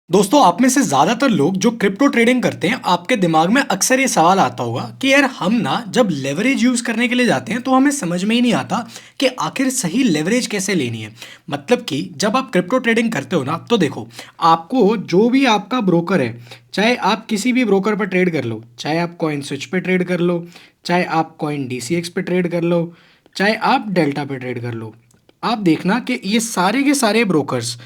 दोस्तों, आप में से ज़्यादातर लोग जो क्रिप्टो ट्रेडिंग करते हैं, आपके दिमाग में अक्सर ये सवाल आता होगा कि यार हम ना जब लेवरेज यूज़ करने के लिए जाते हैं तो हमें समझ में ही नहीं आता कि आखिर सही लेवरेज कैसे लेनी है। मतलब कि जब आप क्रिप्टो ट्रेडिंग करते हो ना, तो देखो, आपको जो भी आपका ब्रोकर है, चाहे आप किसी भी ब्रोकर पर ट्रेड कर लो, चाहे आप कॉइन स्विच पे ट्रेड कर लो, चाहे आप कॉइन डीसीएक्स पे ट्रेड कर लो, चाहे आप डेल्टा पे ट्रेड कर लो, आप देखना कि ये सारे के सारे ब्रोकर्स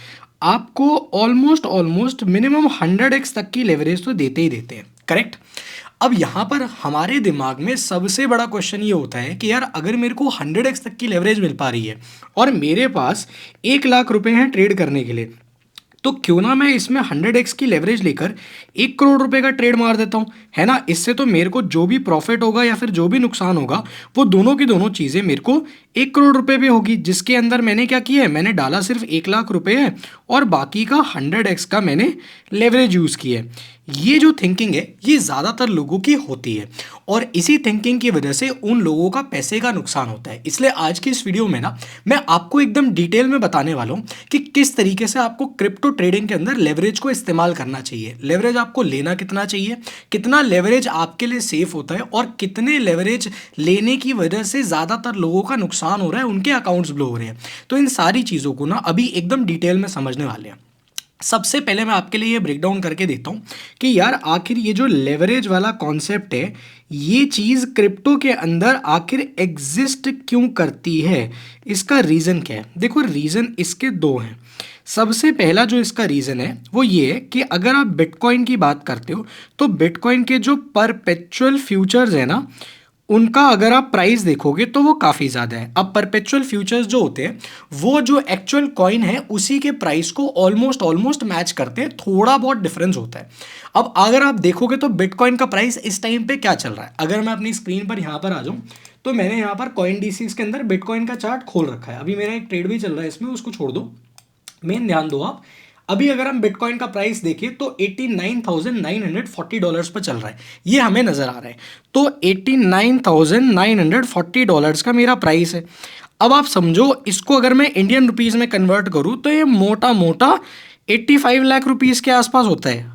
आपको ऑलमोस्ट ऑलमोस्ट मिनिमम 100x तक की लेवरेज तो देते ही देते हैं, करेक्ट। अब यहाँ पर हमारे दिमाग में सबसे बड़ा क्वेश्चन ये होता है कि यार अगर मेरे को 100x तक की लेवरेज मिल पा रही है और मेरे पास 1 लाख रुपए हैं ट्रेड करने के लिए, तो क्यों ना मैं इसमें 100x की लेवरेज लेकर 1 करोड़ रुपए का ट्रेड मार देता हूँ, है ना। इससे तो मेरे को जो भी प्रॉफिट होगा या फिर जो भी नुकसान होगा, वो दोनों की दोनों चीज़ें मेरे को 1 करोड़ रुपए पे होगी, जिसके अंदर मैंने क्या किया है, मैंने डाला सिर्फ 1 लाख रुपए है और बाकी का 100x का मैंने लेवरेज यूज़ किया है। ये जो थिंकिंग है, ये ज़्यादातर लोगों की होती है और इसी थिंकिंग की वजह से उन लोगों का पैसे का नुकसान होता है। इसलिए आज की इस वीडियो में ना मैं आपको एकदम डिटेल में बताने वाला हूँ कि किस तरीके से आपको क्रिप्टो ट्रेडिंग के अंदर लेवरेज को इस्तेमाल करना चाहिए, लेवरेज आपको लेना कितना चाहिए, कितना लेवरेज आपके लिए सेफ होता है और कितने लेवरेज लेने की वजह से ज़्यादातर लोगों का नुकसान हो रहा है, उनके अकाउंट्स ब्लो हो रहे हैं। तो इन सारी चीज़ों को ना अभी एकदम डिटेल में समझने वाले हैं। सबसे पहले मैं आपके लिए ये ब्रेक डाउन करके देता हूँ कि यार आखिर ये जो लेवरेज वाला कॉन्सेप्ट है, ये चीज़ क्रिप्टो के अंदर आखिर एग्जिस्ट क्यों करती है, इसका रीज़न क्या है। देखो, रीज़न इसके दो हैं। सबसे पहला जो इसका रीज़न है वो ये है कि अगर आप बिटकॉइन की बात करते हो तो बिटकॉइन के जो परपेचुअल फ्यूचर्स है ना, उनका अगर आप प्राइस देखोगे तो वो काफ़ी ज़्यादा है। अब परपेचुअल फ्यूचर्स जो होते हैं, वो जो एक्चुअल कॉइन है उसी के प्राइस को ऑलमोस्ट ऑलमोस्ट मैच करते हैं, थोड़ा बहुत डिफरेंस होता है। अब अगर आप देखोगे तो बिटकॉइन का प्राइस इस टाइम पे क्या चल रहा है, अगर मैं अपनी स्क्रीन पर यहाँ पर आ जाऊँ तो मैंने यहाँ पर कॉइन डीसीएक्स के अंदर बिटकॉइन का चार्ट खोल रखा है। अभी मेरा एक ट्रेड भी चल रहा है इसमें, उसको छोड़ दो, मेन ध्यान दो आप। अभी अगर हम बिटकॉइन का प्राइस देखें तो $89,940 पर चल रहा है, ये हमें नज़र आ रहा है। तो $89,940 का मेरा प्राइस है। अब आप समझो, इसको अगर मैं इंडियन रुपीज़ में कन्वर्ट करूँ तो ये मोटा मोटा 85 लाख रुपीज़ के आसपास होता है।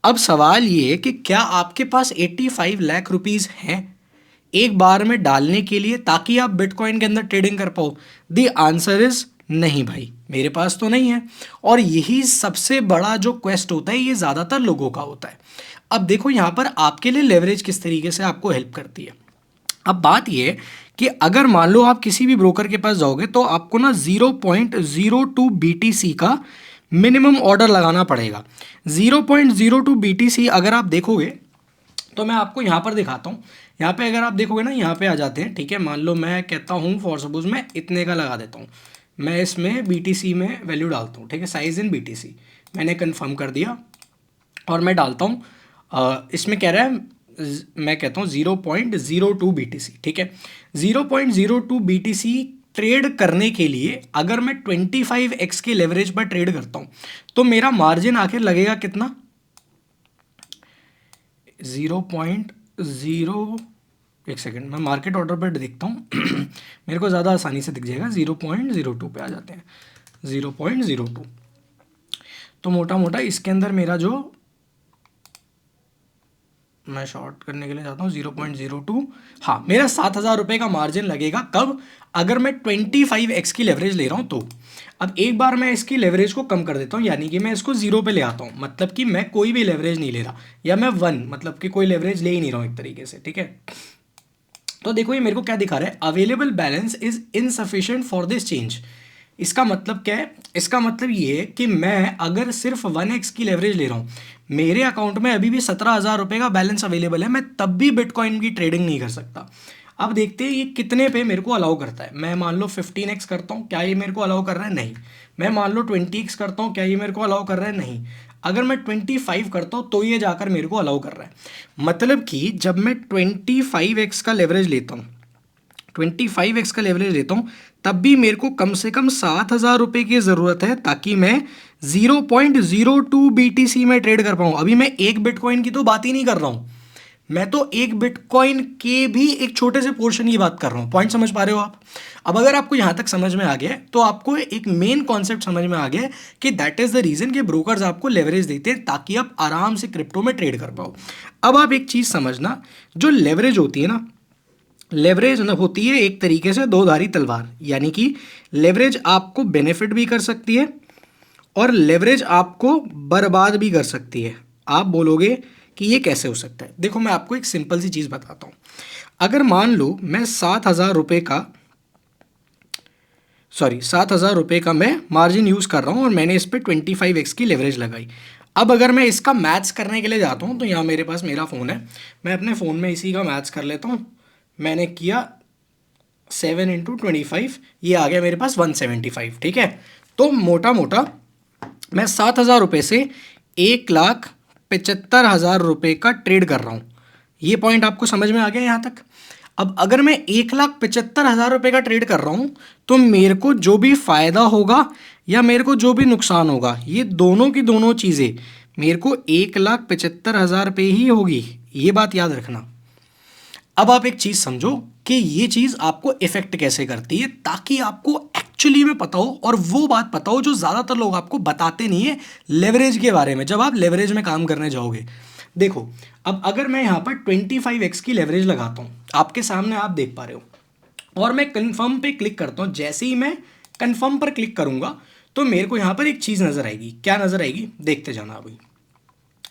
अब सवाल ये है कि क्या आपके पास 85 लाख रुपीज़ हैं एक बार में डालने के लिए ताकि आप बिटकॉइन के अंदर ट्रेडिंग कर पाओ। द आंसर इज नहीं भाई, मेरे पास तो नहीं है। और यही सबसे बड़ा जो क्वेस्ट होता है, ये ज़्यादातर लोगों का होता है। अब देखो यहाँ पर आपके लिए लेवरेज किस तरीके से आपको हेल्प करती है। अब बात ये है कि अगर मान लो आप किसी भी ब्रोकर के पास जाओगे तो आपको ना 0.02 BTC का मिनिमम ऑर्डर लगाना पड़ेगा। 0.02 BTC अगर आप देखोगे तो मैं आपको यहाँ पर दिखाता हूँ। यहाँ पे अगर आप देखोगे ना, यहाँ पे आ जाते हैं, ठीक है। मान लो मैं कहता हूँ फॉर सपोज मैं इतने का लगा देता हूँ, मैं इसमें BTC में वैल्यू डालता हूँ, ठीक है, साइज इन BTC मैंने कंफर्म कर दिया और मैं डालता हूँ। इसमें कह रहा है, मैं कहता हूँ 0.02 BTC, ठीक है। 0.02 BTC ट्रेड करने के लिए अगर मैं 25x के लेवरेज पर ट्रेड करता हूँ तो मेरा मार्जिन आखिर लगेगा कितना, 0.0, एक सेकेंड मैं मार्केट ऑर्डर पर देखता हूँ मेरे को ज़्यादा आसानी से दिख जाएगा। 0.02 पे आ जाते हैं, 0.02। तो मोटा मोटा इसके अंदर मेरा जो, मैं शॉर्ट करने के लिए जाता हूँ 0.02, हाँ, मेरा 7,000 रुपये का मार्जिन लगेगा। कब, अगर मैं 25x की लेवरेज ले रहा हूँ तो। अब एक बार मैं इसकी लेवरेज को कम कर देता हूँ, यानी कि मैं इसको 0 पे ले आता हूँ, मतलब कि मैं कोई भी लेवरेज नहीं ले रहा, या मैं 1 मतलब कि कोई लेवरेज ले ही नहीं रहा हूँ एक तरीके से, ठीक है। तो देखो ये मेरे को क्या दिखा रहा है, available balance is insufficient for this change. इसका मतलब क्या है, इसका मतलब ये है कि मैं अगर सिर्फ 1x की लेवरेज ले रहा हूँ, मेरे अकाउंट में अभी भी 17,000 रुपये का बैलेंस अवेलेबल है, मैं तब भी बिटकॉइन की ट्रेडिंग नहीं कर सकता। अब देखते हैं ये कितने पे मेरे को अलाउ करता है। मैं मान लो 15x करता हूँ, क्या ये मेरे को अलाउ कर रहा है, नहीं। मैं मान लो 20x करता हूँ, क्या ये मेरे को अलाउ कर रहा है, नहीं। अगर मैं 25 करता हूँ तो ये जाकर मेरे को अलाउ कर रहा है। मतलब कि जब मैं 25x का लेवरेज लेता हूँ, 25x का लेवरेज लेता हूँ, तब भी मेरे को कम से कम 7,000 रुपये की ज़रूरत है ताकि मैं 0.02 BTC में ट्रेड कर पाऊँ। अभी मैं एक बिटकॉइन की तो बात ही नहीं कर रहा हूँ, मैं तो एक बिटकॉइन के भी एक छोटे से पोर्शन की बात कर रहा हूँ। पॉइंट समझ पा रहे हो आप? अब अगर आपको यहाँ तक समझ में आ गया है तो आपको एक मेन कॉन्सेप्ट समझ में आ गया है कि दैट इज द रीजन कि ब्रोकर्स आपको लेवरेज देते हैं ताकि आप आराम से क्रिप्टो में ट्रेड कर पाओ। अब आप एक चीज़ समझना, जो लेवरेज होती है ना, लेवरेज ना होती है एक तरीके से दो धारी तलवार, यानी कि लेवरेज आपको बेनिफिट भी कर सकती है और लेवरेज आपको बर्बाद भी कर सकती है। आप बोलोगे कि ये कैसे हो सकता है? देखो मैं आपको एक सिंपल सी चीज़ बताता हूँ। अगर मान लो मैं 7,000 रुपये का मैं मार्जिन यूज़ कर रहा हूँ और मैंने इस पर 25x की लेवरेज लगाई। अब अगर मैं इसका मैथ्स करने के लिए जाता हूँ तो यहाँ मेरे पास मेरा फ़ोन है, मैं अपने फ़ोन में इसी का मैथ्स कर लेता हूँ। मैंने किया 7 × 25, ये आ गया मेरे पास 175। ठीक है, तो मोटा मोटा मैं 7,000 रुपये से 1,75,000 रुपये का ट्रेड कर रहा हूँ। ये पॉइंट आपको समझ में आ गया यहाँ तक? अब अगर मैं 1,75,000 रुपये का ट्रेड कर रहा हूँ तो मेरे को जो भी फ़ायदा होगा या मेरे को जो भी नुकसान होगा, ये दोनों की दोनों चीज़ें मेरे को 1,75,000 पे ही होगी। ये बात याद रखना। अब आप एक चीज़ समझो कि ये चीज़ आपको इफेक्ट कैसे करती है, ताकि आपको एक्चुअली में पता हो और वो बात पता हो जो ज़्यादातर लोग आपको बताते नहीं है लेवरेज के बारे में जब आप लेवरेज में काम करने जाओगे। देखो, अब अगर मैं यहाँ पर 25x की लेवरेज लगाता हूँ, आपके सामने आप देख पा रहे हो, और मैं कन्फर्म पे क्लिक करता हूँ। जैसे ही मैं कन्फर्म पर क्लिक करूँगा तो मेरे को यहाँ पर एक चीज़ नज़र आएगी। क्या नज़र आएगी? देखते जाना। अभी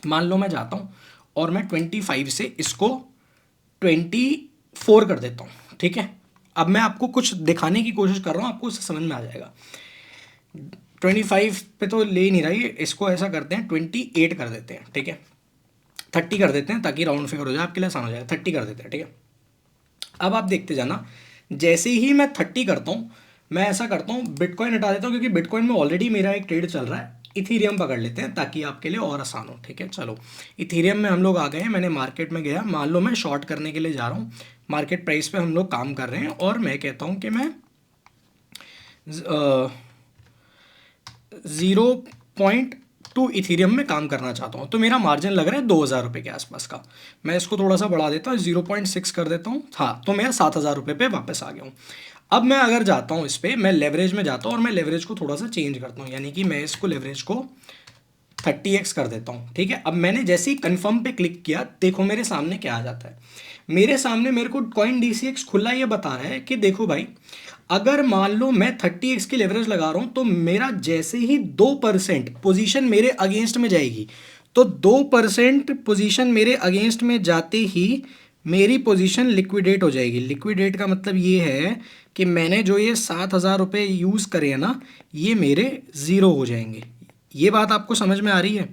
मान लो मैं जाता हूँ और मैं 25 से इसको 24 कर देता हूँ। ठीक है, अब मैं आपको कुछ दिखाने की कोशिश कर रहा हूँ, आपको उससे समझ में आ जाएगा। 25 पे तो ले ही नहीं रहा है, इसको ऐसा करते हैं 28 कर देते हैं। ठीक है, 30 कर देते हैं ताकि राउंड फिगर हो जाए, आपके लिए आसान हो जाएगा। 30 कर देते हैं। ठीक है, अब आप देखते जाना। जैसे ही मैं 30 करता हूँ, मैं ऐसा करता हूँ बिटकॉइन हटा देता हूँ, क्योंकि बिटकॉइन में ऑलरेडी मेरा एक ट्रेड चल रहा है। इथीरियम पकड़ लेते हैं ताकि आपके लिए और आसान हो। ठीक है, चलो इथीरियम में हम लोग आ गए हैं। मैंने मार्केट में गया, मान लो मैं शॉर्ट करने के लिए जा रहा हूँ। मार्केट प्राइस पे हम लोग काम कर रहे हैं और मैं कहता हूँ कि मैं 0.2 इथीरियम में काम करना चाहता हूँ। तो मेरा मार्जिन लग रहा है 2,000 रुपये के आसपास का। मैं इसको थोड़ा सा बढ़ा देता हूँ, 0.6 कर देता हूँ। हाँ, तो मैं 7,000 रुपये पे वापस आ गया हूँ। अब मैं अगर जाता हूँ इस पर, मैं लेवरेज में जाता हूँ और मैं लेवरेज को थोड़ा सा चेंज करता हूँ, यानी कि मैं इसको लेवरेज को 30x कर देता हूँ। ठीक है, अब मैंने जैसे ही कन्फर्म पे क्लिक किया, देखो मेरे सामने क्या आ जाता है। मेरे सामने मेरे को कॉइन DCX खुला ये बता रहा है कि देखो भाई, अगर मान लो मैं 30x की लेवरेज लगा रहा हूँ तो मेरा जैसे ही 2% पोजीशन मेरे अगेंस्ट में जाएगी, तो 2% पोजीशन मेरे अगेंस्ट में जाते ही मेरी पोजीशन लिक्विडेट हो जाएगी। लिक्विडेट का मतलब ये है कि मैंने जो ये 7,000 रुपये यूज़ करे हैं ना, ये मेरे ज़ीरो हो जाएंगे। ये बात आपको समझ में आ रही है?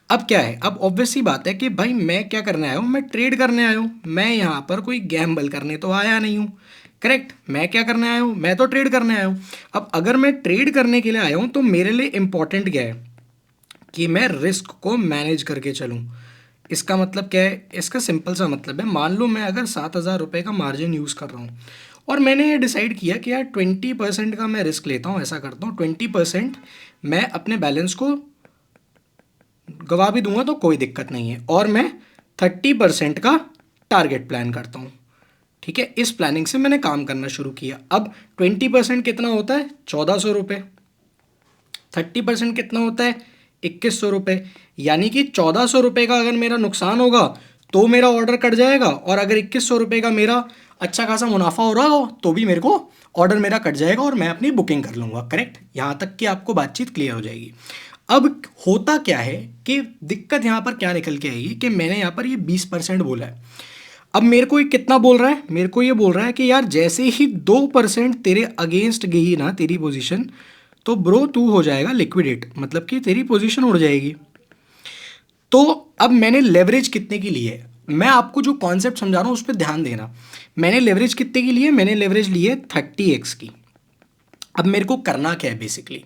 अब क्या है, अब ऑब्वियस सी बात है कि भाई मैं क्या करने आया हूँ, मैं ट्रेड करने आया हूँ। मैं यहाँ पर कोई गैम्बल करने तो आया नहीं हूँ। करेक्ट, मैं क्या करने आया हूँ, मैं तो ट्रेड करने आया हूँ। अब अगर मैं ट्रेड करने के लिए आया हूँ तो मेरे लिए इंपॉर्टेंट क्या है कि मैं रिस्क को मैनेज करके चलूँ। इसका मतलब क्या है? इसका सिंपल सा मतलब है, मान लो मैं अगर 7,000 रुपये का मार्जिन यूज़ कर रहा हूँ और मैंने ये डिसाइड किया कि यार 20% का मैं रिस्क लेता हूँ। ऐसा करता हूँ 20% मैं अपने बैलेंस को गवा भी दूंगा तो कोई दिक्कत नहीं है, और मैं 30% का टारगेट प्लान करता हूँ। ठीक है, इस प्लानिंग से मैंने काम करना शुरू किया। अब 20% कितना होता है? 1,400 रुपये। 30% कितना होता है? 2,100 रुपये। यानी कि 1,400 रुपये का अगर मेरा नुकसान होगा तो मेरा ऑर्डर कट जाएगा, और अगर 2,100 रुपये का मेरा अच्छा खासा मुनाफा हो रहा हो तो भी मेरे को ऑर्डर मेरा कट जाएगा और मैं अपनी बुकिंग कर लूँगा। करेक्ट, यहाँ तक कि आपको बातचीत क्लियर हो जाएगी। अब होता क्या है कि दिक्कत यहाँ पर क्या निकल के आएगी कि मैंने यहाँ पर ये 20% बोला है। अब मेरे को ये कितना बोल रहा है? मेरे को ये बोल रहा है कि यार जैसे ही 2% तेरे अगेंस्ट गई ना तेरी पोजीशन, तो ब्रो तू हो जाएगा लिक्विडेट, मतलब कि तेरी पोजीशन उड़ जाएगी। तो अब मैंने लेवरेज कितने की ली है, मैं आपको जो कॉन्सेप्ट समझा रहा हूँ उस पर ध्यान देना। मैंने लेवरेज कितने की ली है? मैंने लेवरेज ली है 30x की। अब मेरे को करना क्या है? बेसिकली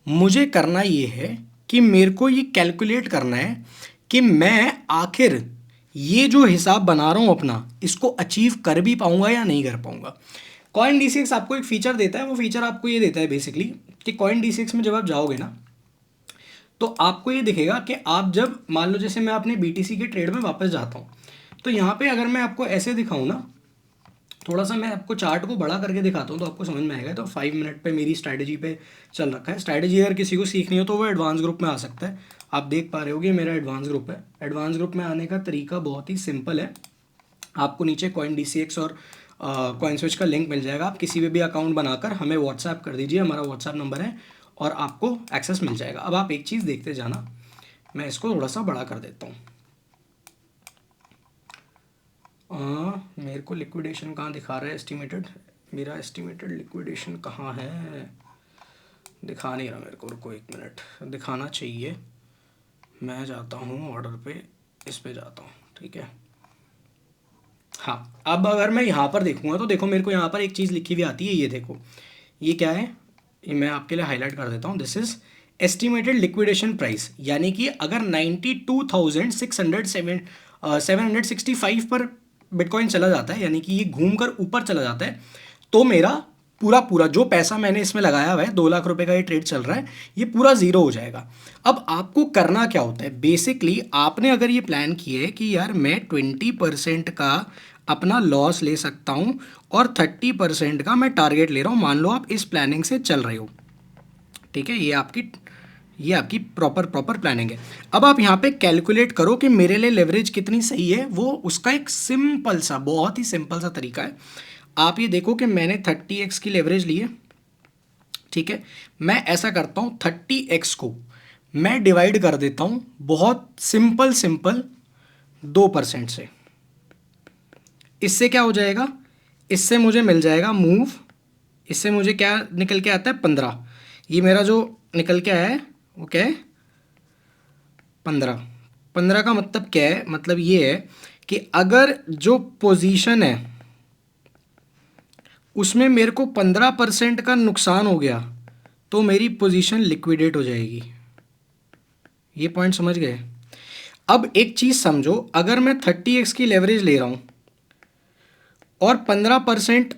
मुझे करना ये है कि मेरे को ये कैलकुलेट करना है कि मैं आखिर ये जो हिसाब बना रहा हूँ अपना, इसको अचीव कर भी पाऊंगा या नहीं कर पाऊंगा। कॉइन DCX आपको एक फीचर देता है, वो फीचर आपको ये देता है बेसिकली कि कॉइन DCX में जब आप जाओगे ना तो आपको ये दिखेगा कि आप जब मान लो जैसे मैं अपने BTC के ट्रेड में वापस जाता हूँ, तो यहाँ पे अगर मैं आपको ऐसे दिखाऊँ ना, थोड़ा सा मैं आपको चार्ट को बड़ा करके दिखाता हूँ तो आपको समझ में आएगा। तो 5 मिनट पे मेरी स्ट्रैटेजी पे चल रखा है। स्ट्रैटेजी अगर किसी को सीखनी हो तो वो एडवांस ग्रुप में आ सकता है। आप देख पा रहे होगे मेरा एडवांस ग्रुप है। एडवांस ग्रुप में आने का तरीका बहुत ही सिंपल है। आपको नीचे CoinDCX और CoinSwitch का लिंक मिल जाएगा। आप किसी भी अकाउंट बनाकर हमें व्हाट्सएप कर दीजिए, हमारा व्हाट्सएप नंबर है, और आपको एक्सेस मिल जाएगा। अब आप एक चीज़ देखते जाना, मैं इसको थोड़ा सा बड़ा कर देता हूँ। मेरे को लिक्विडेशन कहाँ दिखा रहा है एस्टिमेटेड, मेरा एस्टिमेटेड लिक्विडेशन कहाँ है, दिखा नहीं रहा मेरे को। रुको 1 मिनट, दिखाना चाहिए। मैं जाता हूँ ऑर्डर पे, इस पे जाता हूँ, ठीक है। हाँ, अब अगर मैं यहाँ पर देखूँगा तो देखो मेरे को यहाँ पर एक चीज़ लिखी हुई आती है, ये देखो, ये क्या है, ये मैं आपके लिए हाईलाइट कर देता हूँ। This is estimated liquidation price, यानी कि अगर 92,765 पर बिटकॉइन चला जाता है, यानी कि ये घूम कर ऊपर चला जाता है, तो मेरा पूरा पूरा जो पैसा मैंने इसमें लगाया हुआ है, 2 लाख रुपए का ये ट्रेड चल रहा है, ये पूरा ज़ीरो हो जाएगा। अब आपको करना क्या होता है, बेसिकली आपने अगर ये प्लान किया है कि यार मैं 20% का अपना लॉस ले सकता हूँ और 30% का मैं टारगेट ले रहा हूँ, मान लो आप इस प्लानिंग से चल रहे हो, ठीक है, ये आपकी प्रॉपर प्लानिंग है। अब आप यहाँ पे कैलकुलेट करो कि मेरे लिए लेवरेज कितनी सही है। वो उसका एक सिंपल सा, बहुत ही सिंपल सा तरीका है। आप ये देखो कि मैंने 30x की लेवरेज ली है, ठीक है। मैं ऐसा करता हूँ, 30x को मैं डिवाइड कर देता हूँ बहुत सिंपल 2% से। इससे क्या हो जाएगा, इससे मुझे मिल जाएगा मूव, इससे मुझे क्या निकल के आता है, 15। ये मेरा जो निकल के आया है वो क्या है, 15 का मतलब क्या है, मतलब ये है कि अगर जो पोजीशन है उसमें मेरे को 15% का नुकसान हो गया तो मेरी पोजीशन लिक्विडेट हो जाएगी। ये पॉइंट समझ गए। अब एक चीज़ समझो, अगर मैं 30x की लेवरेज ले रहा हूँ और 15%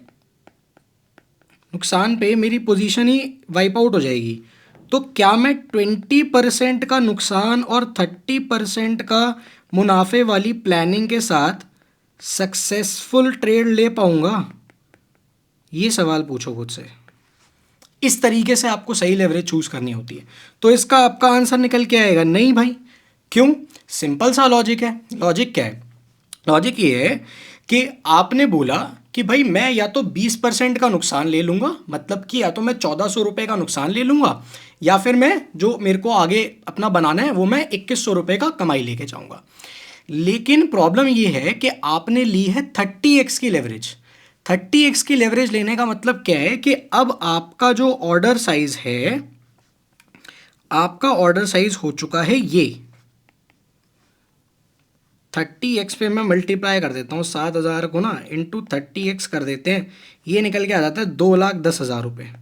नुकसान पे मेरी पोजीशन ही वाइप आउट हो जाएगी, तो क्या मैं 20% का नुकसान और 30% का मुनाफे वाली प्लानिंग के साथ सक्सेसफुल ट्रेड ले पाऊंगा? ये सवाल पूछो खुद से। इस तरीके से आपको सही लेवरेज चूज करनी होती है। तो इसका आपका आंसर निकल के आएगा नहीं भाई। क्यों? सिंपल सा लॉजिक है। लॉजिक क्या है? लॉजिक ये है कि आपने बोला कि भाई मैं या तो 20% का नुकसान ले लूंगा, मतलब कि या तो मैं 1400 रुपये का नुकसान ले लूंगा, या फिर मैं जो मेरे को आगे अपना बनाना है वो मैं 2100 रुपये का कमाई लेके जाऊंगा। लेकिन प्रॉब्लम ये है कि आपने ली है 30x की लेवरेज। 30x की लेवरेज लेने का मतलब क्या है कि अब आपका जो ऑर्डर साइज है, आपका ऑर्डर साइज हो चुका है ये 30x पे मैं मल्टीप्लाई कर देता हूँ 7,000 को ना इंटू 30x कर देते हैं, ये निकल के आ जाता है 2,10,000 रुपये।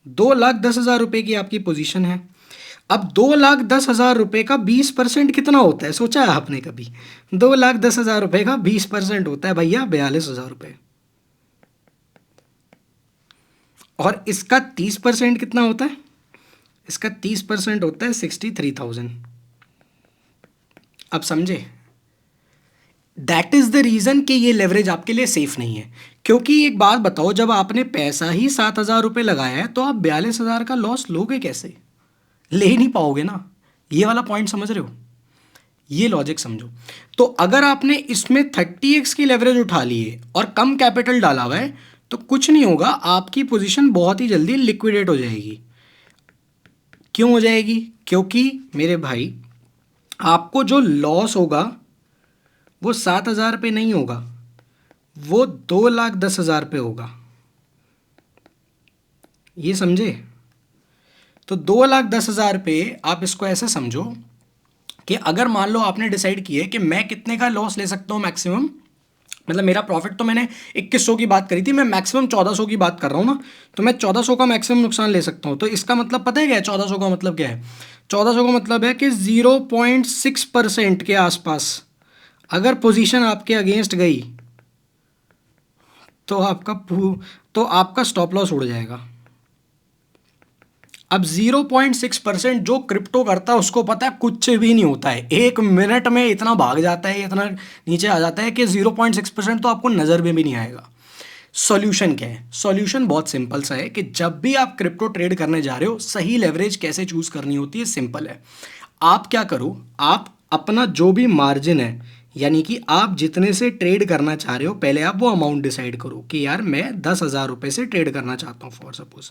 2,10,000 रुपये की आपकी पोजीशन है। अब 2,10,000 रुपये का 20% कितना होता है, सोचा है आपने कभी? 2,10,000 रुपये का 20% होता है भैया 42,000 रुपये। और इसका 30% कितना होता है? इसका 30% होता है 63,000। अब समझे? दैट इज द रीजन कि ये लेवरेज आपके लिए सेफ नहीं है। क्योंकि एक बात बताओ, जब आपने पैसा ही 7,000 रुपये लगाया है तो आप 42,000 का लॉस लोगे कैसे? ले ही नहीं पाओगे ना। ये वाला पॉइंट समझ रहे हो? ये लॉजिक समझो। तो अगर आपने इसमें 30x की लेवरेज उठा ली है और कम कैपिटल डाला हुआ है तो कुछ नहीं होगा, आपकी पोजीशन बहुत ही जल्दी लिक्विडेट हो जाएगी। क्यों हो जाएगी? क्योंकि मेरे भाई आपको जो लॉस होगा वो 7,000 पे नहीं होगा, वो 2,10,000 पे होगा। ये समझे? तो 2,10,000 पे आप इसको ऐसे समझो कि अगर मान लो आपने डिसाइड किया कि मैं कितने का लॉस ले सकता हूँ मैक्सिमम, मतलब मेरा प्रॉफिट तो मैंने 2100 की बात करी थी, मैं मैक्सिमम 1400 की बात कर रहा हूँ ना, तो मैं 1400 का मैक्सिमम नुकसान ले सकता हूँ। तो इसका मतलब पता है क्या है? 1400 का मतलब क्या है? 1400 का मतलब है कि 0.6% के आसपास अगर पोजीशन आपके अगेंस्ट गई तो आपका स्टॉप लॉस उड़ जाएगा। अब 0.6% जो क्रिप्टो करता है उसको पता है कुछ भी नहीं होता है, 1 मिनट में इतना भाग जाता है, इतना नीचे आ जाता है कि 0.6% तो आपको नज़र में भी नहीं आएगा। सॉल्यूशन क्या है? सॉल्यूशन बहुत सिंपल सा है कि जब भी आप क्रिप्टो ट्रेड करने जा रहे हो, सही लेवरेज कैसे चूज करनी होती है, सिंपल है। आप क्या करो, आप अपना जो भी मार्जिन है, यानी कि आप जितने से ट्रेड करना चाह रहे हो, पहले आप वो अमाउंट डिसाइड करो कि यार मैं 10,000 रुपये से ट्रेड करना चाहता हूँ फॉर सपोज।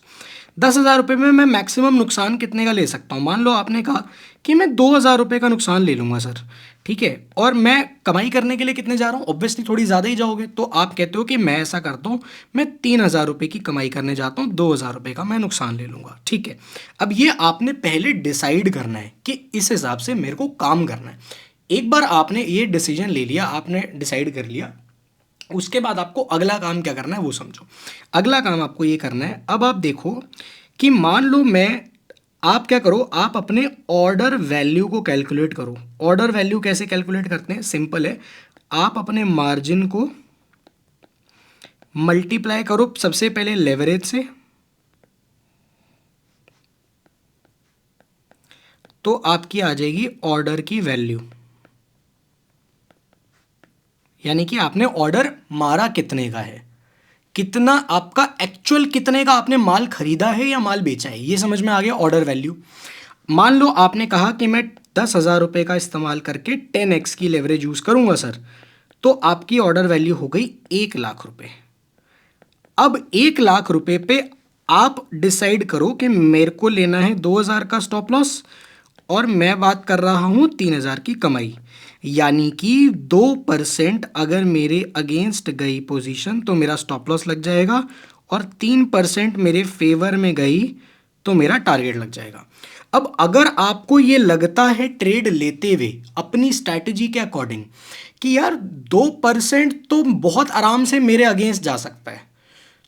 10,000 रुपये में मैं मैक्सिमम नुकसान कितने का ले सकता हूँ? मान लो आपने कहा कि मैं 2,000 रुपये का नुकसान ले लूँगा सर, ठीक है, और मैं कमाई करने के लिए कितने जा रहा हूँ? ऑब्वियसली थोड़ी ज़्यादा ही जाओगे, तो आप कहते हो कि मैं ऐसा करता हूँ, मैं 3,000 रुपये की कमाई करने जाता हूँ, 2,000 रुपये का मैं नुकसान ले लूँगा, ठीक है। अब ये आपने पहले डिसाइड करना है कि इस हिसाब से मेरे को काम करना है। एक बार आपने ये डिसीजन ले लिया, आपने डिसाइड कर लिया, उसके बाद आपको अगला काम क्या करना है वो समझो। अगला काम आपको ये करना है, अब आप देखो कि मान लो आप क्या करो, आप अपने ऑर्डर वैल्यू को कैलकुलेट करो। ऑर्डर वैल्यू कैसे कैलकुलेट करते हैं? सिंपल है, आप अपने मार्जिन को मल्टीप्लाई करो सबसे पहले लेवरेज से, तो आपकी आ जाएगी ऑर्डर की वैल्यू, यानी कि आपने ऑर्डर मारा कितने का है, कितना आपका एक्चुअल, कितने का आपने माल खरीदा है या माल बेचा है, ये समझ में आ गया ऑर्डर वैल्यू। मान लो आपने कहा कि मैं 10,000 रुपये का इस्तेमाल करके 10x की लेवरेज यूज़ करूंगा सर, तो आपकी ऑर्डर वैल्यू हो गई 1,00,000 रुपये। अब 1,00,000 रुपये पे आप डिसाइड करो कि मेरे को लेना है 2,000 का स्टॉप लॉस, और मैं बात कर रहा हूँ 3,000 की कमाई, यानी कि 2% अगर मेरे अगेंस्ट गई पोजीशन तो मेरा स्टॉप लॉस लग जाएगा, और 3% मेरे फेवर में गई तो मेरा टारगेट लग जाएगा। अब अगर आपको ये लगता है ट्रेड लेते हुए अपनी स्ट्रैटेजी के अकॉर्डिंग कि यार 2% तो बहुत आराम से मेरे अगेंस्ट जा सकता है,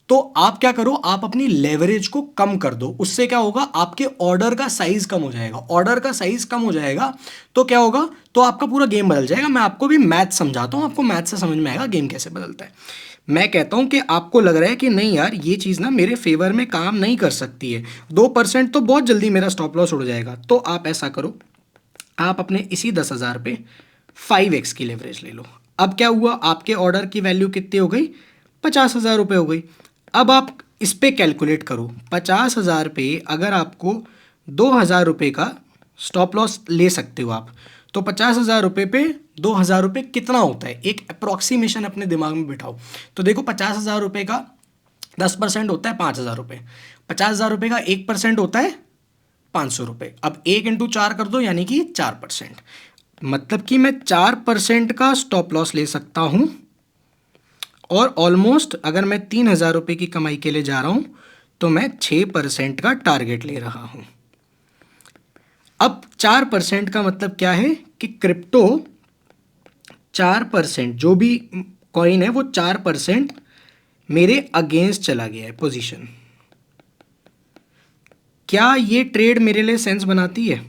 तो आप क्या करो, आप अपनी लेवरेज को कम कर दो। उससे क्या होगा, आपके ऑर्डर का साइज कम हो जाएगा। ऑर्डर का साइज कम हो जाएगा तो क्या होगा, तो आपका पूरा गेम बदल जाएगा। मैं आपको भी मैथ समझाता हूँ, आपको मैथ से समझ में आएगा गेम कैसे बदलता है। मैं कहता हूँ कि आपको लग रहा है कि नहीं यार ये चीज़ ना मेरे फेवर में काम नहीं कर सकती है, 2% तो बहुत जल्दी मेरा स्टॉप लॉस उड़ जाएगा, तो आप ऐसा करो, आप अपने इसी 10,000 पे 5x की लेवरेज ले लो। अब क्या हुआ, आपके ऑर्डर की वैल्यू कितनी हो गई? 50,000 रुपये हो गई। अब आप इस पे कैलकुलेट करो, 50,000 पे अगर आपको 2,000 रुपये का स्टॉप लॉस ले सकते हो आप, तो 50,000 रुपये पे 2,000 रुपये कितना होता है? एक अप्रॉक्सीमेशन अपने दिमाग में बिठाओ। तो देखो 50,000 रुपये का 10% होता है 5,000 रुपये, 50,000 रुपये का 1% होता है 500 रुपये। अब 1 × 4 कर दो, यानी कि 4%, मतलब कि मैं 4% का स्टॉप लॉस ले सकता हूँ, और ऑलमोस्ट अगर मैं 3,000 रुपये की कमाई के लिए जा रहा हूँ तो मैं 6% का टारगेट ले रहा हूँ। अब 4% का मतलब क्या है कि क्रिप्टो 4%, जो भी कॉइन है वो 4% मेरे अगेंस्ट चला गया है पोजीशन। क्या ये ट्रेड मेरे लिए सेंस बनाती है?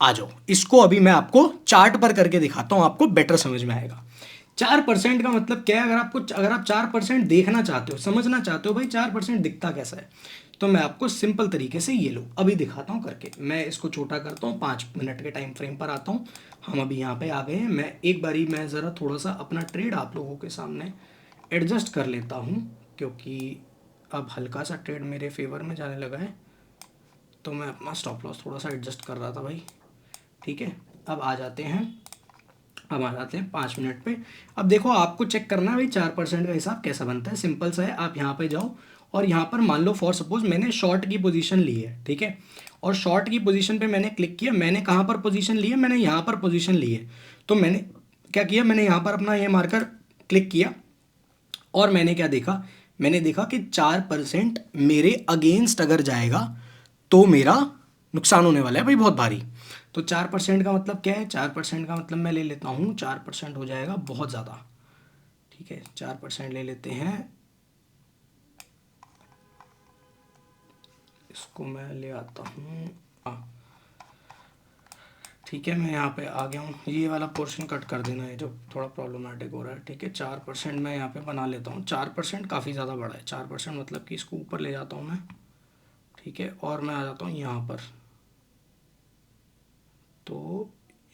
आ जाओ, इसको अभी मैं आपको चार्ट पर करके दिखाता हूं, आपको बेटर समझ में आएगा। 4% का मतलब क्या है? अगर आप 4% देखना चाहते हो, समझना चाहते हो भाई 4% दिखता कैसा है, तो मैं आपको सिंपल तरीके से ये लो अभी दिखाता हूँ करके। मैं इसको छोटा करता हूँ, 5 मिनट के टाइम फ्रेम पर आता हूँ। हम अभी यहाँ पे आ गए हैं। मैं ज़रा थोड़ा सा अपना ट्रेड आप लोगों के सामने एडजस्ट कर लेता हूँ, क्योंकि अब हल्का सा ट्रेड मेरे फेवर में जाने लगा है, तो मैं अपना स्टॉप लॉस थोड़ा सा एडजस्ट कर रहा था भाई, ठीक है। अब आ जाते हैं 5 मिनट पे। अब देखो, आपको चेक करना है भाई 4% का हिसाब कैसा बनता है। सिंपल सा है, आप यहाँ पे जाओ और यहाँ पर मान लो फॉर सपोज मैंने शॉर्ट की पोजीशन ली है, ठीक है, और शॉर्ट की पोजीशन पे मैंने क्लिक किया। मैंने कहाँ पर पोजीशन ली है? मैंने यहाँ पर पोजीशन ली है। तो मैंने क्या किया, मैंने यहाँ पर अपना ये मार्कर क्लिक किया, और मैंने क्या देखा, मैंने देखा कि 4% मेरे अगेंस्ट अगर जाएगा तो मेरा नुकसान होने वाला है भाई बहुत भारी। तो 4% का मतलब क्या है? 4% का मतलब मैं ले लेता हूँ, 4% हो जाएगा बहुत ज़्यादा, ठीक है। 4% ले लेते हैं, इसको मैं ले आता हूँ, हाँ ठीक है। मैं यहाँ पे आ गया हूँ, ये वाला पोर्शन कट कर देना है जो थोड़ा प्रॉब्लमेटिक हो रहा है, ठीक है। 4% मैं यहाँ पे बना लेता हूँ। 4% काफ़ी ज़्यादा बड़ा है, 4% मतलब कि इसको ऊपर ले जाता हूँ मैं, ठीक है, और मैं आ जाता हूँ यहाँ पर, तो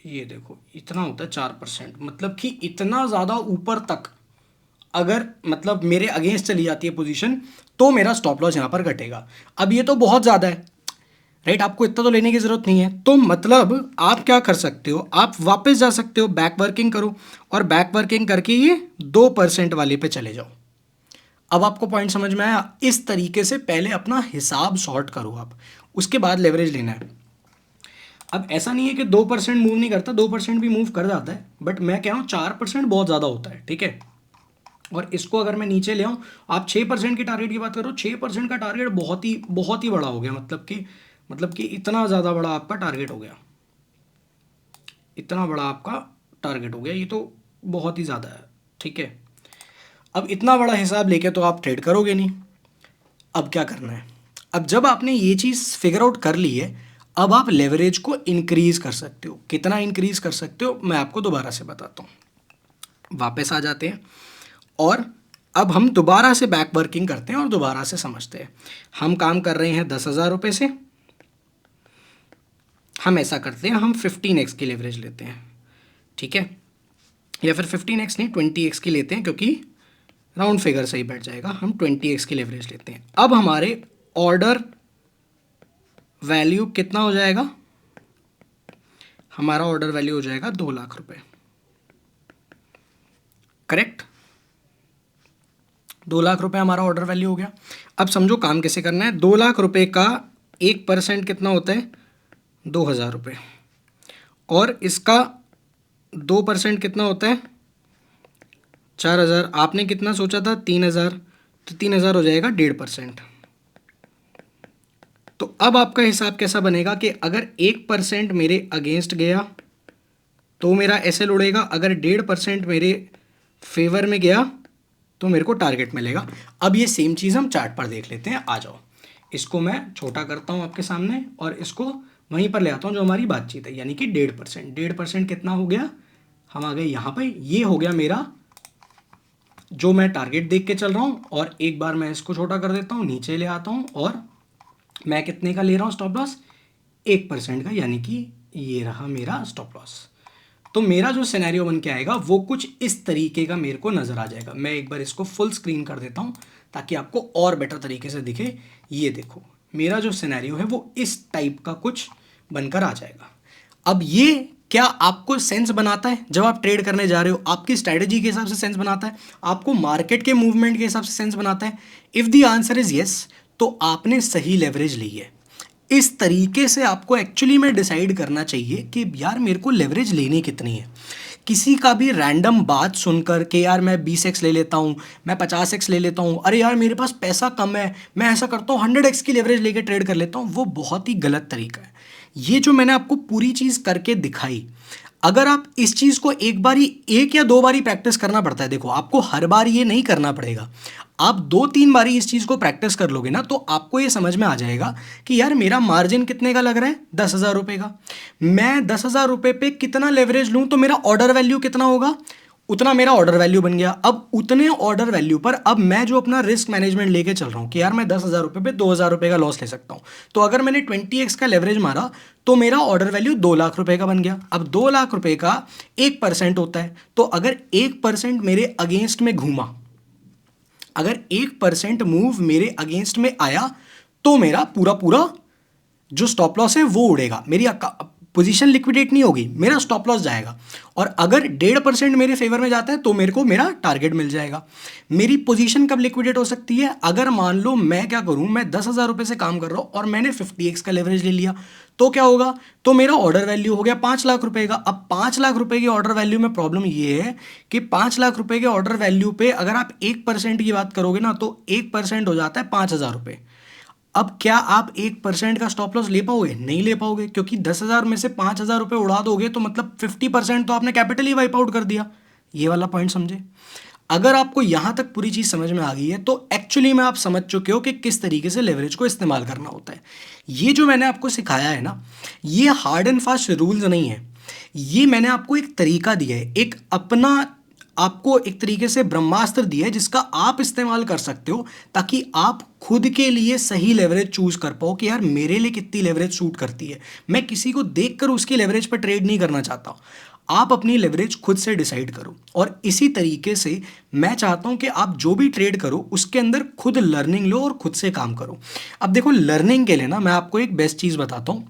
ये देखो इतना होता है 4%, मतलब कि इतना ज़्यादा ऊपर तक अगर मतलब मेरे अगेंस्ट चली जाती है पोजीशन तो मेरा स्टॉप लॉस यहाँ पर घटेगा। अब ये तो बहुत ज़्यादा है, राइट, आपको इतना तो लेने की ज़रूरत नहीं है, तो मतलब आप क्या कर सकते हो, आप वापस जा सकते हो, बैक वर्किंग करो और बैक वर्किंग करके ये 2% वाले पे चले जाओ। अब आपको पॉइंट समझ में आया? इस तरीके से पहले अपना हिसाब सॉर्ट करो आप, उसके बाद लेवरेज लेना है। अब ऐसा नहीं है कि 2% मूव नहीं करता, 2% भी मूव कर जाता है, बट मैं कह रहा हूँ 4% बहुत ज़्यादा होता है, ठीक है। और इसको अगर मैं नीचे ले आऊँ, आप 6% की टारगेट की बात करो, 6% का टारगेट बहुत ही बड़ा हो गया, मतलब कि इतना ज़्यादा बड़ा आपका टारगेट हो गया, इतना बड़ा आपका टारगेट हो गया, ये तो बहुत ही ज़्यादा है, ठीक है। अब इतना बड़ा हिसाब लेके तो आप ट्रेड करोगे नहीं। अब क्या करना है, अब जब आपने ये चीज़ फिगर आउट कर ली है, अब आप लेवरेज को इंक्रीज कर सकते हो। कितना इंक्रीज कर सकते हो मैं आपको दोबारा से बताता हूँ। वापस आ जाते हैं और अब हम दोबारा से बैक वर्किंग करते हैं और दोबारा से समझते हैं। हम काम कर रहे हैं 10,000 रुपये से, हम ऐसा करते हैं, हम 15x की लेवरेज लेते हैं, ठीक है, या फिर 15x नहीं 20x की लेते हैं, क्योंकि राउंड फिगर सही बैठ जाएगा। हम 20x की लेवरेज लेते हैं। अब हमारे ऑर्डर वैल्यू कितना हो जाएगा, हमारा ऑर्डर वैल्यू हो जाएगा 2 लाख रुपए, करेक्ट, 2 लाख रुपए हमारा ऑर्डर वैल्यू हो गया। अब समझो काम कैसे करना है। 2 लाख रुपए का 1% कितना होता है, 2,000 रुपये, और इसका 2% कितना होता है, 4,000। आपने कितना सोचा था, 3,000, तो 3,000 हो जाएगा 1.5%। तो अब आपका हिसाब कैसा बनेगा कि अगर 1% मेरे अगेंस्ट गया तो मेरा एसएल उड़ेगा, अगर 1.5% मेरे फेवर में गया तो मेरे को टारगेट मिलेगा। अब ये सेम चीज़ हम चार्ट पर देख लेते हैं, आ जाओ। इसको मैं छोटा करता हूँ आपके सामने और इसको वहीं पर ले आता हूँ जो हमारी बातचीत है, यानी कि 1.5%। 1.5% कितना हो गया, हम आ गए यहाँ पर, ये हो गया मेरा जो मैं टारगेट देख के चल रहा हूँ। और एक बार मैं इसको छोटा कर देता हूँ, नीचे ले आता हूँ, और मैं कितने का ले रहा हूँ स्टॉप लॉस, 1% का, यानी कि ये रहा मेरा स्टॉप लॉस। तो मेरा जो सिनेरियो बन के आएगा वो कुछ इस तरीके का मेरे को नज़र आ जाएगा। मैं एक बार इसको फुल स्क्रीन कर देता हूँ ताकि आपको और बेटर तरीके से दिखे। ये देखो मेरा जो सिनेरियो है वो इस टाइप का कुछ बनकर आ जाएगा। अब ये क्या आपको सेंस बनाता है जब आप ट्रेड करने जा रहे हो, आपकी स्ट्रैटेजी के हिसाब से सेंस बनाता है, आपको मार्केट के मूवमेंट के हिसाब से सेंस बनाता है? If the answer is yes, तो आपने सही लेवरेज ली है। इस तरीके से आपको एक्चुअली में डिसाइड करना चाहिए कि यार मेरे को लेवरेज लेनी कितनी है। किसी का भी रैंडम बात सुनकर कि यार मैं 20x ले लेता हूँ, मैं 50x ले लेता हूँ, अरे यार मेरे पास पैसा कम है, मैं ऐसा करता हूँ 100x की लेवरेज लेके ट्रेड कर लेता हूँ, वो बहुत ही गलत तरीका है। ये जो मैंने आपको पूरी चीज़ करके दिखाई, अगर आप इस चीज़ को एक बारी, 1 या 2 बारी प्रैक्टिस करना पड़ता है। देखो आपको हर बार ये नहीं करना पड़ेगा, आप 2-3 बारी इस चीज़ को प्रैक्टिस कर लोगे ना तो आपको ये समझ में आ जाएगा कि यार मेरा मार्जिन कितने का लग रहा है, 10,000 रुपये का। मैं 10,000 रुपये पे कितना लेवरेज लूँ तो मेरा ऑर्डर वैल्यू कितना होगा, उतना मेरा ऑर्डर वैल्यू बन गया। अब उतने ऑर्डर वैल्यू पर अब मैं जो अपना रिस्क मैनेजमेंट लेके चल रहा हूँ कि यार मैं 10,000 रुपये पे 2,000 रुपये का लॉस ले सकता हूँ, तो अगर मैंने 20x का लेवरेज मारा तो मेरा ऑर्डर वैल्यू 2 लाख रुपये का बन गया। अब 2 लाख रुपये का 1% होता है, तो अगर 1% मेरे अगेंस्ट में घूमा, अगर 1% मूव मेरे अगेंस्ट में आया तो मेरा पूरा पूरा जो स्टॉप लॉस है वो उड़ेगा, मेरी पोजीशन लिक्विडेट नहीं होगी, मेरा स्टॉप लॉस जाएगा। और अगर 1.5% मेरे फेवर में जाता है तो मेरे को मेरा टारगेट मिल जाएगा। मेरी पोजीशन कब लिक्विडेट हो सकती है, अगर मान लो मैं क्या करूं, मैं 10,000 रुपये से काम कर रहा हूं और मैंने 50x का लेवरेज ले लिया, तो क्या होगा, तो मेरा ऑर्डर वैल्यू हो गया 5 लाख रुपए का। अब 5 लाख रुपए की ऑर्डर वैल्यू में प्रॉब्लम ये है कि 5 लाख रुपए के ऑर्डर वैल्यू पे अगर आप 1% की बात करोगे ना तो 1% हो जाता है 5,000 रुपये। अब क्या आप 1% का स्टॉप लॉस ले पाओगे, नहीं ले पाओगे, क्योंकि 10,000 में से 5,000 रुपये उड़ा दोगे तो मतलब 50% तो आपने कैपिटल ही वाइप आउट कर दिया। ये वाला पॉइंट समझे? अगर आपको यहाँ तक पूरी चीज़ समझ में आ गई है तो एक्चुअली में आप समझ चुके हो कि किस तरीके से लेवरेज को इस्तेमाल करना होता है। ये जो मैंने आपको सिखाया है ना, ये हार्ड एंड फास्ट रूल्स नहीं है, ये मैंने आपको एक तरीका दिया है, एक अपना आपको एक तरीके से ब्रह्मास्त्र दिया है जिसका आप इस्तेमाल कर सकते हो ताकि आप खुद के लिए सही लेवरेज चूज कर पाओ कि यार मेरे लिए कितनी लेवरेज सूट करती है। मैं किसी को देखकर उसकी लेवरेज पर ट्रेड नहीं करना चाहता। आप अपनी लेवरेज खुद से डिसाइड करो और इसी तरीके से मैं चाहता हूं कि आप जो भी ट्रेड करो उसके अंदर खुद लर्निंग लो और खुद से काम करो। अब देखो लर्निंग के लिए ना मैं आपको एक बेस्ट चीज़ बताता हूँ।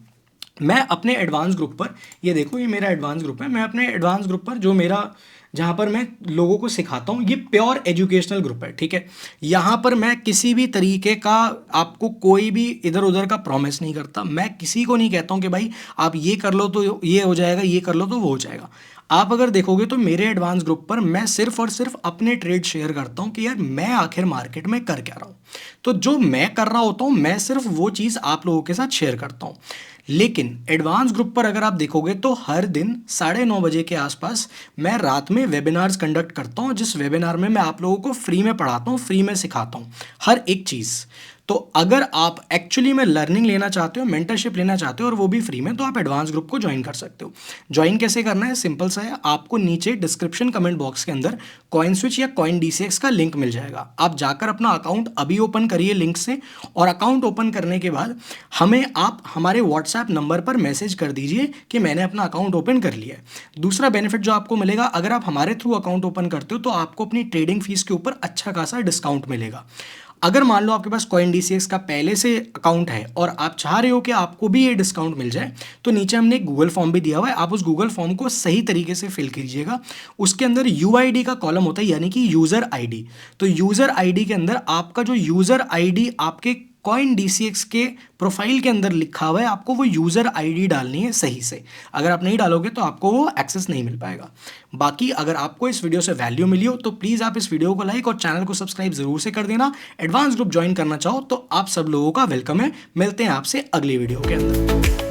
मैं अपने एडवांस ग्रुप पर, ये देखो ये मेरा एडवांस ग्रुप है, मैं अपने एडवांस ग्रुप पर जो मेरा, जहाँ पर मैं लोगों को सिखाता हूँ, ये प्योर एजुकेशनल ग्रुप है, ठीक है। यहाँ पर मैं किसी भी तरीके का आपको कोई भी इधर उधर का प्रॉमिस नहीं करता। मैं किसी को नहीं कहता हूँ कि भाई आप ये कर लो तो ये हो जाएगा, ये कर लो तो वो हो जाएगा। आप अगर देखोगे तो मेरे एडवांस ग्रुप पर मैं सिर्फ और सिर्फ अपने ट्रेड शेयर करता हूँ कि यार मैं आखिर मार्केट में कर क्या रहा हूँ। तो जो मैं कर रहा होता हूँ मैं सिर्फ वो चीज़ आप लोगों के साथ शेयर करता हूँ। लेकिन एडवांस ग्रुप पर अगर आप देखोगे तो हर दिन 9:30 बजे के आसपास मैं रात में वेबिनार्स कंडक्ट करता हूँ, जिस वेबिनार में मैं आप लोगों को फ्री में पढ़ाता हूँ, फ्री में सिखाता हूँ हर एक चीज़। तो अगर आप एक्चुअली में लर्निंग लेना चाहते हो, मेंटरशिप लेना चाहते हो और वो भी फ्री में, तो आप एडवांस ग्रुप को ज्वाइन कर सकते हो। ज्वाइन कैसे करना है, सिंपल सा है। आपको नीचे डिस्क्रिप्शन कमेंट बॉक्स के अंदर कॉइन स्विच या कॉइन DCX का लिंक मिल जाएगा। आप जाकर अपना अकाउंट अभी ओपन करिए लिंक से, और अकाउंट ओपन करने के बाद हमें आप हमारे व्हाट्सएप नंबर पर मैसेज कर दीजिए कि मैंने अपना अकाउंट ओपन कर लिया है। दूसरा बेनिफिट जो आपको मिलेगा, अगर आप हमारे थ्रू अकाउंट ओपन करते हो तो आपको अपनी ट्रेडिंग फीस के ऊपर अच्छा खासा डिस्काउंट मिलेगा। अगर मान लो आपके पास कॉइन DCX का पहले से अकाउंट है और आप चाह रहे हो कि आपको भी ये डिस्काउंट मिल जाए, तो नीचे हमने एक गूगल फॉर्म भी दिया हुआ है। आप उस गूगल फॉर्म को सही तरीके से फिल कीजिएगा। उसके अंदर UID का कॉलम होता है, यानी कि यूज़र ID। तो यूज़र ID के अंदर आपका जो यूज़र ID आपके कॉइन DCX के प्रोफाइल के अंदर लिखा हुआ है, आपको वो यूज़र ID डालनी है सही से। अगर आप नहीं डालोगे तो आपको वो एक्सेस नहीं मिल पाएगा। बाकी अगर आपको इस वीडियो से वैल्यू मिली हो तो प्लीज़ आप इस वीडियो को लाइक और चैनल को सब्सक्राइब ज़रूर से कर देना। एडवांस ग्रुप ज्वाइन करना चाहो तो आप सब लोगों का वेलकम है। मिलते हैं आपसे अगली वीडियो के अंदर।